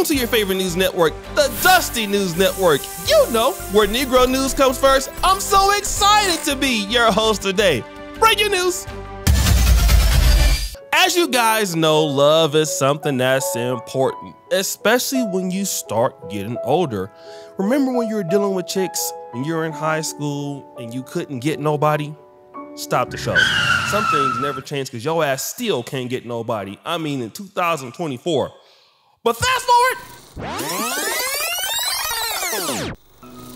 Welcome to your favorite news network, the Dusty News Network. You know, where Negro news comes first. I'm so excited to be your host today. Breaking news. As you guys know, love is something that's important, especially when you start getting older. Remember when you were dealing with chicks when you were in high school and you couldn't get nobody? Stop the show. Some things never change because your ass still can't get nobody. I mean, in 2024. But fast forward.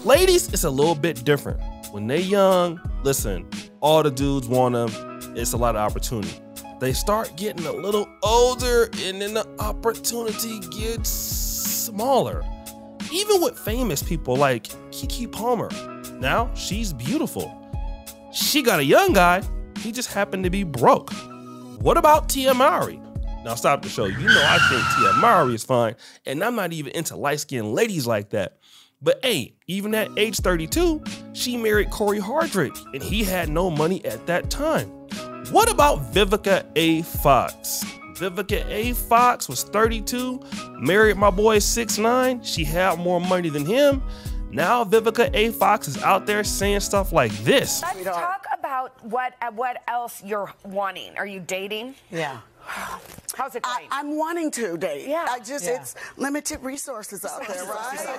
Ladies, it's a little bit different. When they young, listen, all the dudes want them. It's a lot of opportunity. They start getting a little older and then the opportunity gets smaller. Even with famous people like Keke Palmer. Now, she's beautiful. She got a young guy. He just happened to be broke. What about Tia Mowry? Now stop the show. You know I think Tia Mowry is fine, and I'm not even into light-skinned ladies like that. But hey, even at age 32, she married Corey Hardrick, and he had no money at that time. What about Vivica A. Fox? Vivica A. Fox was 32, married my boy 6ix9ine. She had more money than him. Now Vivica A. Fox is out there saying stuff like this. Let's talk about what else you're wanting. Are you dating? Yeah. How's it going? I'm wanting to date. Yeah. It's limited resources out there, right?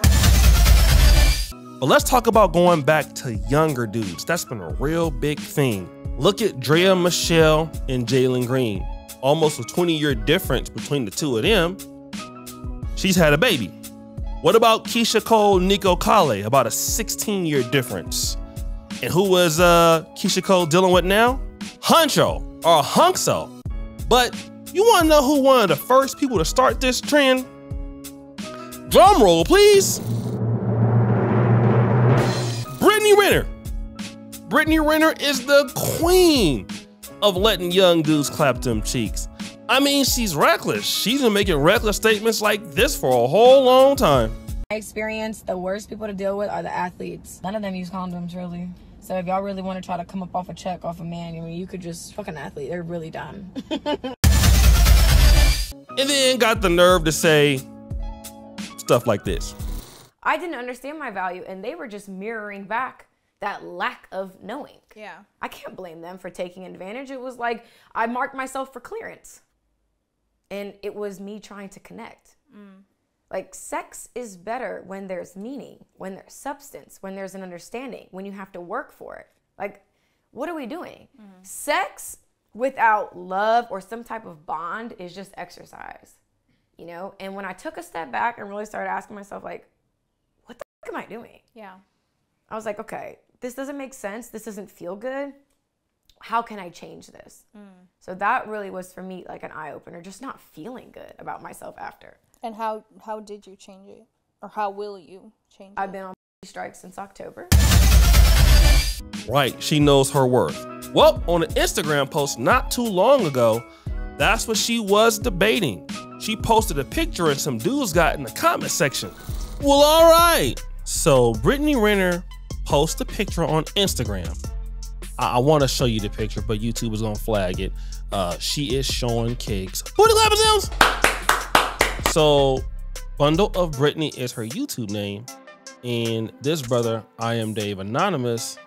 But let's talk about going back to younger dudes. That's been a real big thing. Look at Drea Michelle and Jalen Green. Almost a 20-year difference between the two of them. She's had a baby. What about Keisha Cole, Nico Kale? About a 16-year difference. And who was Keisha Cole dealing with now? Huncho or Hunkso. But you want to know who one of the first people to start this trend? Drum roll, please. Brittany Renner. Brittany Renner is the queen of letting young dudes clap them cheeks. I mean, she's reckless. She's been making reckless statements like this for a whole long time. My experience, the worst people to deal with are the athletes. None of them use condoms, really. So if y'all really want to try to come up off a check off a man, I mean, you could just fuck an athlete. They're really dumb. And then got the nerve to say stuff like this. I didn't understand my value, and they were just mirroring back that lack of knowing. Yeah. I can't blame them for taking advantage. It was like I marked myself for clearance. And it was me trying to connect. Like, sex is better when there's meaning, when there's substance, when there's an understanding, when you have to work for it. Like, what are we doing? Sex without love or some type of bond is just exercise, you know? And when I took a step back and really started asking myself, like, what the fuck am I doing? Yeah. I was like, okay, this doesn't make sense. This doesn't feel good. How can I change this? So that really was for me like an eye-opener, just not feeling good about myself after. And how did you change it? Or how will you change it? I've been on strikes since October. Right, she knows her worth. Well, on an Instagram post not too long ago, that's what she was debating. She posted a picture and some dudes got in the comment section. Well, all right. So Brittany Renner posted a picture on Instagram. I want to show you the picture, but YouTube is going to flag it. She is showing cakes. Booty clapping sounds. So Bundle of Brittany is her YouTube name. And this brother, I Am Dave Anonymous,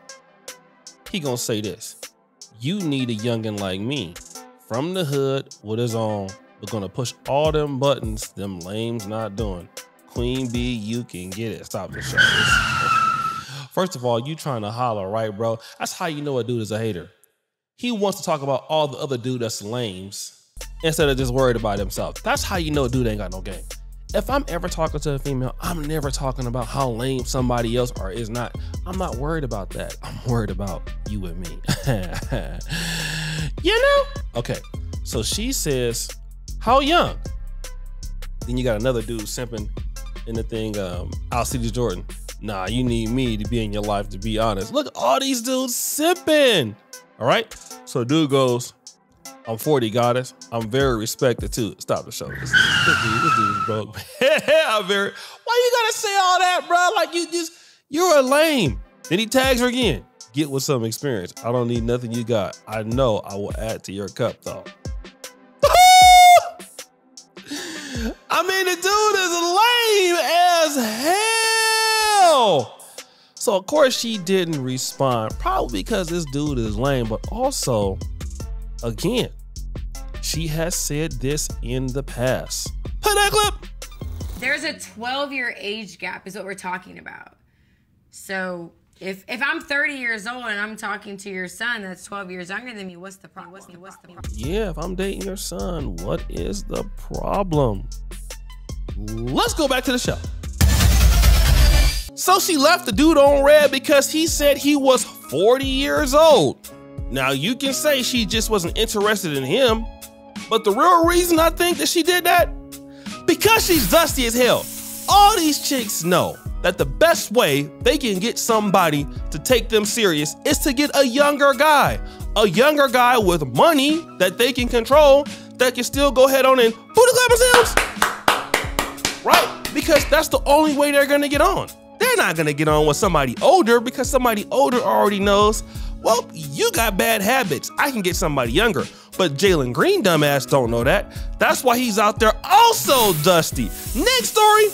he going to say this. You need a youngin' like me. From the hood with his own. We're going to push all them buttons them lames not doing. Queen Bee, you can get it. Stop the show. First of all, you trying to holler, right, bro? That's how you know a dude is a hater. He wants to talk about all the other dude that's lames instead of just worried about himself. That's how you know a dude ain't got no game. If I'm ever talking to a female, I'm never talking about how lame somebody else or is not. I'm not worried about that. I'm worried about you and me. You know? Okay, so she says, how young? Then you got another dude simping in the thing, Alcides Jordan. Nah, you need me to be in your life, to be honest. Look, all these dudes sipping. All right? So dude goes, I'm 40, goddess. I'm very respected too. Stop the show. This dude is broke. I'm very, why you gotta say all that, bro? Like you're a lame. Then he tags her again. Get with some experience. I don't need nothing you got. I know I will add to your cup though. I I mean, the dude is lame as hell. So, of course, she didn't respond, probably because this dude is lame, but also, again, she has said this in the past. Play that clip. There's a 12-year age gap is what we're talking about. So if I'm 30 years old and I'm talking to your son that's 12 years younger than me, what's the problem? Yeah, if I'm dating your son, what is the problem? Let's go back to the show. So she left the dude on red because he said he was 40 years old. Now you can say she just wasn't interested in him, but the real reason I think that she did that, because she's dusty as hell. All these chicks know that the best way they can get somebody to take them serious is to get a younger guy with money that they can control, that can still go ahead on and booty clap themselves. Right? Because that's the only way they're gonna get on. They're not gonna get on with somebody older because somebody older already knows, well, you got bad habits. I can get somebody younger. But Jalen Green dumbass don't know that. That's why he's out there also dusty. Next story.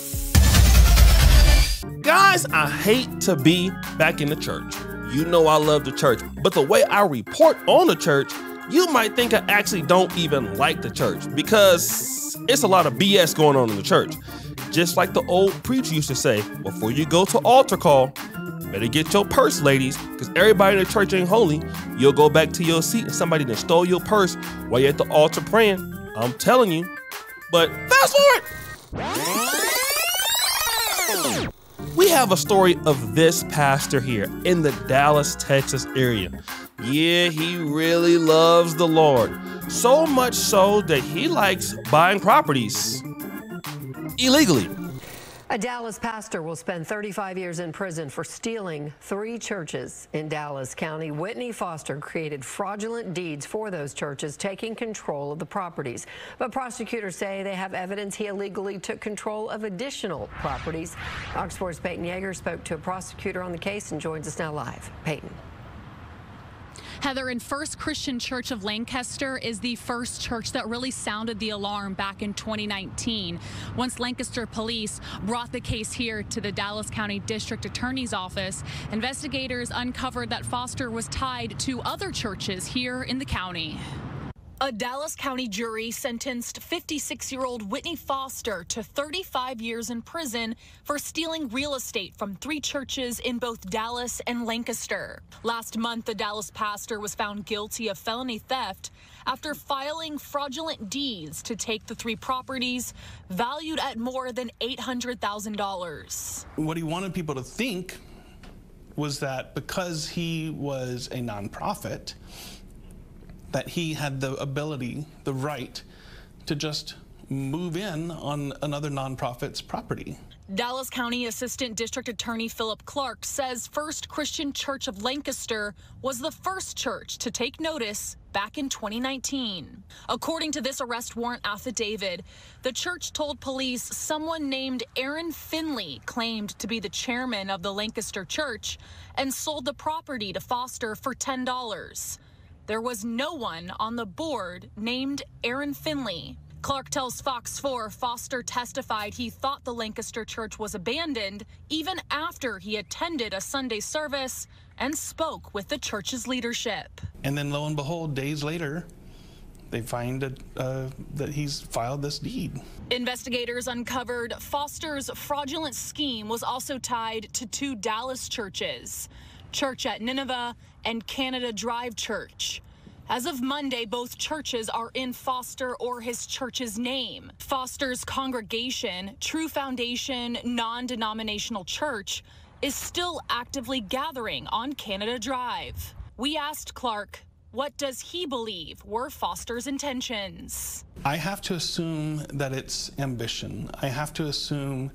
Guys, I hate to be back in the church. You know I love the church, but the way I report on the church, you might think I actually don't even like the church because it's a lot of BS going on in the church. Just like the old preacher used to say, before you go to altar call, better get your purse, ladies, because everybody in the church ain't holy. You'll go back to your seat and somebody that stole your purse while you're at the altar praying. I'm telling you. But fast forward. We have a story of this pastor here in the Dallas, Texas area. Yeah, he really loves the Lord. So much so that he likes buying properties illegally. A Dallas pastor will spend 35 years in prison for stealing 3 churches in Dallas County. Whitney Foster created fraudulent deeds for those churches, taking control of the properties. But prosecutors say they have evidence he illegally took control of additional properties. Fox Sports' Peyton Yeager spoke to a prosecutor on the case and joins us now live. Peyton. Heather, in First Christian Church of Lancaster is the first church that really sounded the alarm back in 2019. Once Lancaster police brought the case here to the Dallas County District Attorney's Office, investigators uncovered that Foster was tied to other churches here in the county. A Dallas County jury sentenced 56-year-old Whitney Foster to 35 years in prison for stealing real estate from 3 churches in both Dallas and Lancaster. Last month, the Dallas pastor was found guilty of felony theft after filing fraudulent deeds to take the 3 properties valued at more than $800,000. What he wanted people to think was that because he was a nonprofit, that he had the ability, the right, to just move in on another nonprofit's property. Dallas County Assistant District Attorney Philip Clark says First Christian Church of Lancaster was the first church to take notice back in 2019. According to this arrest warrant affidavit, the church told police someone named Aaron Finley claimed to be the chairman of the Lancaster church and sold the property to Foster for $10. There was no one on the board named Aaron Finley. Clark tells Fox 4 Foster testified he thought the Lancaster church was abandoned even after he attended a Sunday service and spoke with the church's leadership. And then lo and behold, days later, they find that he's filed this deed. Investigators uncovered Foster's fraudulent scheme was also tied to 2 Dallas churches, Church at Nineveh and Canada Drive Church. As of Monday, both churches are in Foster or his church's name. Foster's congregation, True Foundation Non-Denominational Church, is still actively gathering on Canada Drive. We asked Clark, what does he believe were Foster's intentions? I have to assume that it's ambition. I have to assume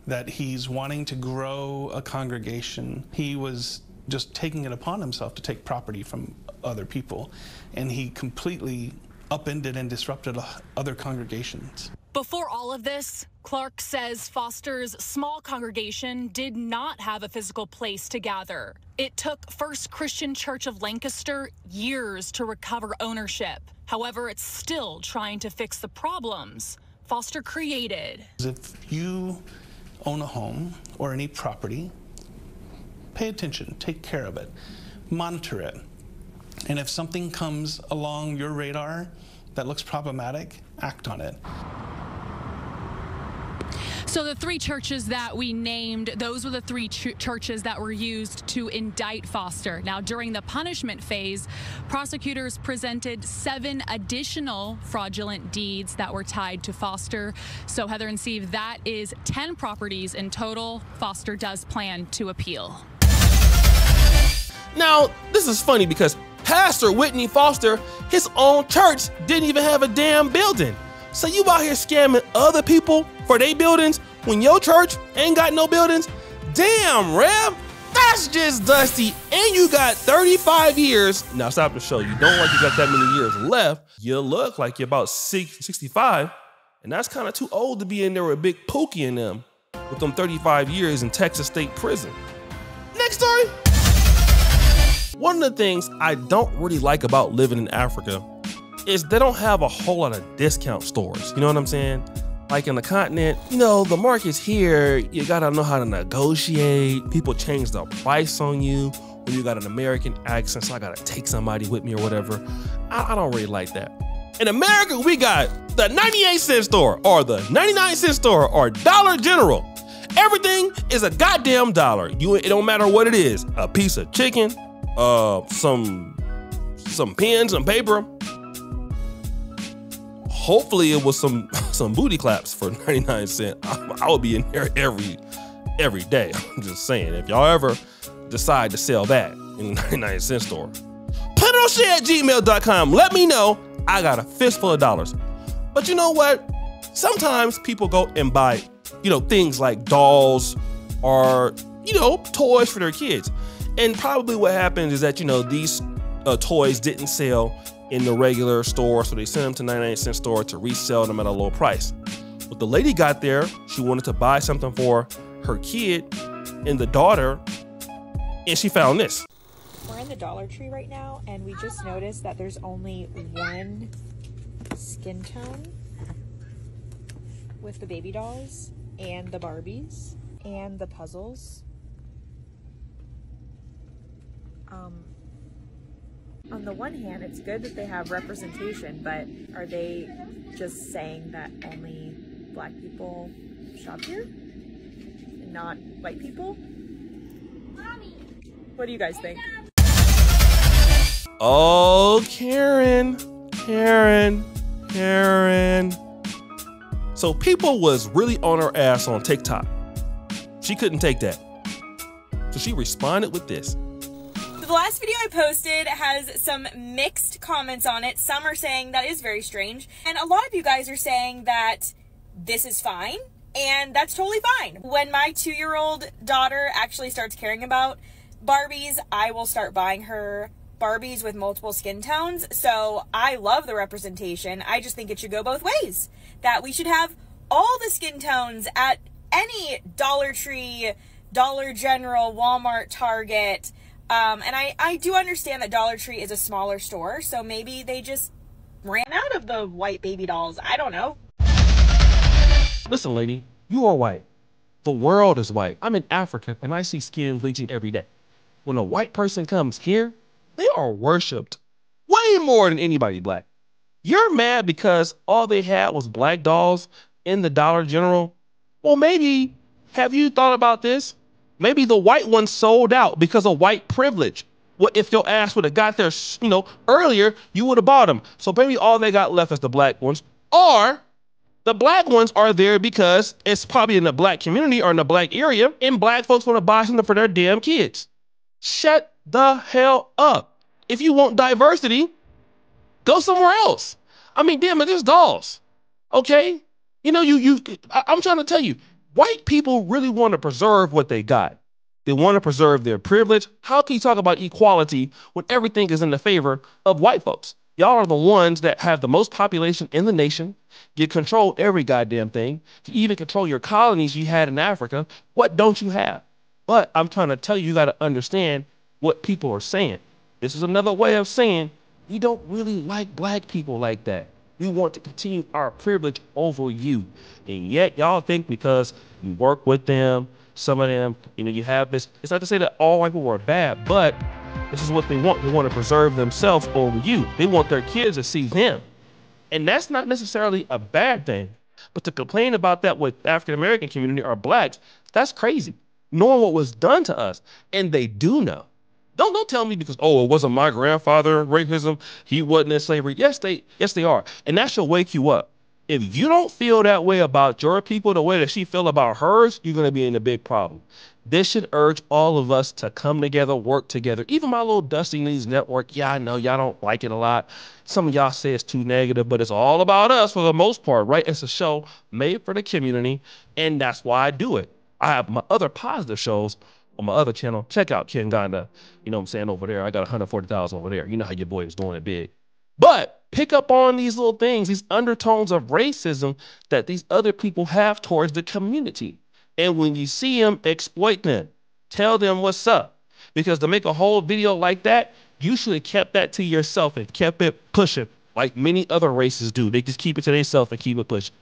that he's wanting to grow a congregation. He was just taking it upon himself to take property from other people, and he completely upended and disrupted other congregations. Before all of this, Clark says Foster's small congregation did not have a physical place to gather. It took First Christian Church of Lancaster years to recover ownership. However, it's still trying to fix the problems Foster created. If you own a home or any property, pay attention, take care of it, monitor it. And if something comes along your radar that looks problematic, act on it. So the three churches that we named, those were the three churches that were used to indict Foster. Now, during the punishment phase, prosecutors presented 7 additional fraudulent deeds that were tied to Foster. So Heather and Steve, that is 10 properties in total. Foster does plan to appeal. Now, this is funny because Pastor Whitney Foster, his own church, didn't even have a damn building. So you out here scamming other people for their buildings when your church ain't got no buildings? Damn, Rev, that's just dusty. And you got 35 years. Now stop the show. You don't like you got that many years left. You look like you're about 65. And that's kind of too old to be in there with Big Pookie in them with them 35 years in Texas State Prison. Next story. One of the things I don't really like about living in Africa is they don't have a whole lot of discount stores. You know what I'm saying? Like in the continent, you know, the market's here. You gotta know how to negotiate. People change the price on you when you got an American accent, so I gotta take somebody with me or whatever. I don't really like that. In America, we got the 98-cent store or the 99-cent store or Dollar General. Everything is a goddamn dollar. It don't matter what it is. A piece of chicken, some pens and paper. Hopefully it was some booty claps for 99 cents. I would be in there every day. I'm just saying, if y'all ever decide to sell that in the 99-cent store, put it on share@gmail.com. Let me know. I got a fistful of dollars. But you know what? Sometimes people go and buy, things like dolls or, toys for their kids. And probably what happens is that, these toys didn't sell in the regular store, so they sent them to 99-cent store to resell them at a low price. But the lady got there, she wanted to buy something for her kid and the daughter, and she found this. We're in the Dollar Tree right now, and we just noticed that there's only one skin tone with the baby dolls and the Barbies and the puzzles. On the one hand, it's good that they have representation, but are they just saying that only black people shop here and not white people? Mommy. What do you guys think? Oh, Karen. So people was really on her ass on TikTok. She couldn't take that. So she responded with this. The last video I posted has some mixed comments on it. Some are saying that is very strange. And a lot of you guys are saying that this is fine. And that's totally fine. When my 2-year-old daughter actually starts caring about Barbies, I will start buying her Barbies with multiple skin tones. So I love the representation. I just think it should go both ways. That we should have all the skin tones at any Dollar Tree, Dollar General, Walmart, Target. And I do understand that Dollar Tree is a smaller store, so maybe they just ran out of the white baby dolls. I don't know. Listen, lady, you are white. The world is white. I'm in Africa, and I see skin bleaching every day. When a white person comes here, they are worshipped way more than anybody black. You're mad because all they had was black dolls in the Dollar General? Well, maybe, have you thought about this? Maybe the white ones sold out because of white privilege. What if your ass would have got there, earlier, you would have bought them. So maybe all they got left is the black ones. Or the black ones are there because it's probably in the black community or in the black area, and black folks want to buy something for their damn kids. Shut the hell up. If you want diversity, go somewhere else. I mean, damn it, there's dolls. Okay? I'm trying to tell you, white people really want to preserve what they got. They want to preserve their privilege. How can you talk about equality when everything is in the favor of white folks? Y'all are the ones that have the most population in the nation, you control every goddamn thing, you even control your colonies you had in Africa. What don't you have? But I'm trying to tell you, you got to understand what people are saying. This is another way of saying you don't really like black people like that. We want to continue our privilege over you. And yet y'all think because you work with them, some of them, you have this. It's not to say that all white people are bad, but this is what they want. They want to preserve themselves over you. They want their kids to see them. And that's not necessarily a bad thing. But to complain about that with African-American community or blacks, that's crazy. Knowing what was done to us. And they do know. Don't tell me because, oh, it wasn't my grandfather racism. He wasn't in slavery. Yes, they are. And that should wake you up. If you don't feel that way about your people the way that she feel about hers, you're going to be in a big problem. This should urge all of us to come together, work together. Even my little Dusty News Network, yeah, I know y'all don't like it a lot. Some of y'all say it's too negative, but it's all about us for the most part, right? It's a show made for the community, and that's why I do it. I have my other positive shows on my other channel. Check out Ken Gonda, you know what I'm saying, over there. I got 140,000 over there. You know how your boy is doing it big. But pick up on these little things, these undertones of racism that these other people have towards the community. And when you see them, exploit them. Tell them what's up. Because to make a whole video like that, you should have kept that to yourself and kept it pushing like many other races do. They just keep it to themselves and keep it pushing.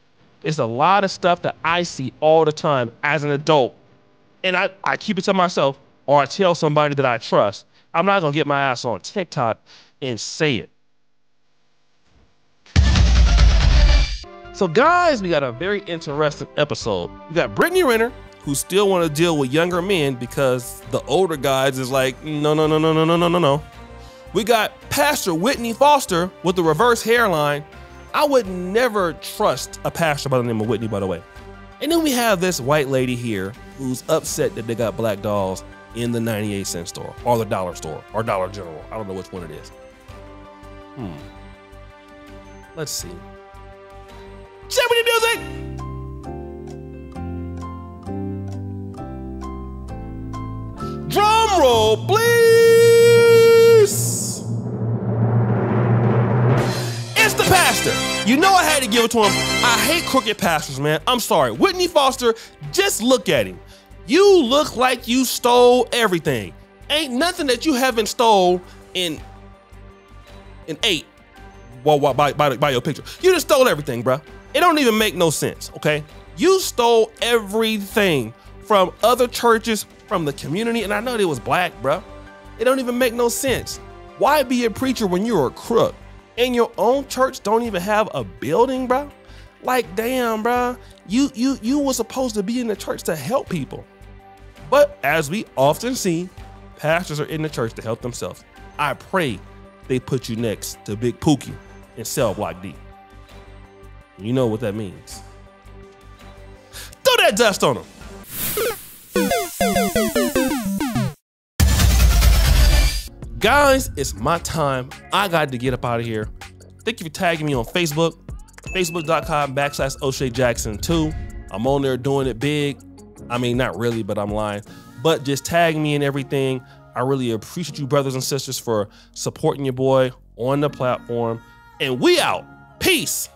It's a lot of stuff that I see all the time as an adult. And I keep it to myself or I tell somebody that I trust. I'm not going to get my ass on TikTok and say it. So guys, we got a very interesting episode. We got Brittany Renner, who still want to deal with younger men because the older guys is like, no. We got Pastor Whitney Foster with the reverse hairline. I would never trust a pastor by the name of Whitney, by the way. And then we have this white lady here who's upset that they got black dolls in the 98-cent store or the dollar store or Dollar General. I don't know which one it is. Let's see. Jeopardy music! Drum roll, please! It's the pastor. You know I had to give it to him. I hate crooked pastors, man. I'm sorry. Whitney Foster, just look at him. You look like you stole everything. Ain't nothing that you haven't stole in 8 by your picture. You just stole everything, bruh. It don't even make no sense, okay? You stole everything from other churches, from the community, and I know they was black, bruh. It don't even make no sense. Why be a preacher when you're a crook? And your own church don't even have a building, bruh? Like, damn, bruh. You were supposed to be in the church to help people. But as we often see, pastors are in the church to help themselves. I pray they put you next to Big Pookie in Cell Block D. You know what that means. Throw that dust on them. Guys, it's my time. I got to get up out of here. Thank you for tagging me on Facebook. Facebook.com/OshayJackson2. I'm on there doing it big. I mean, not really, but I'm lying. But just tag me and everything. I really appreciate you, brothers and sisters, for supporting your boy on the platform. And we out. Peace.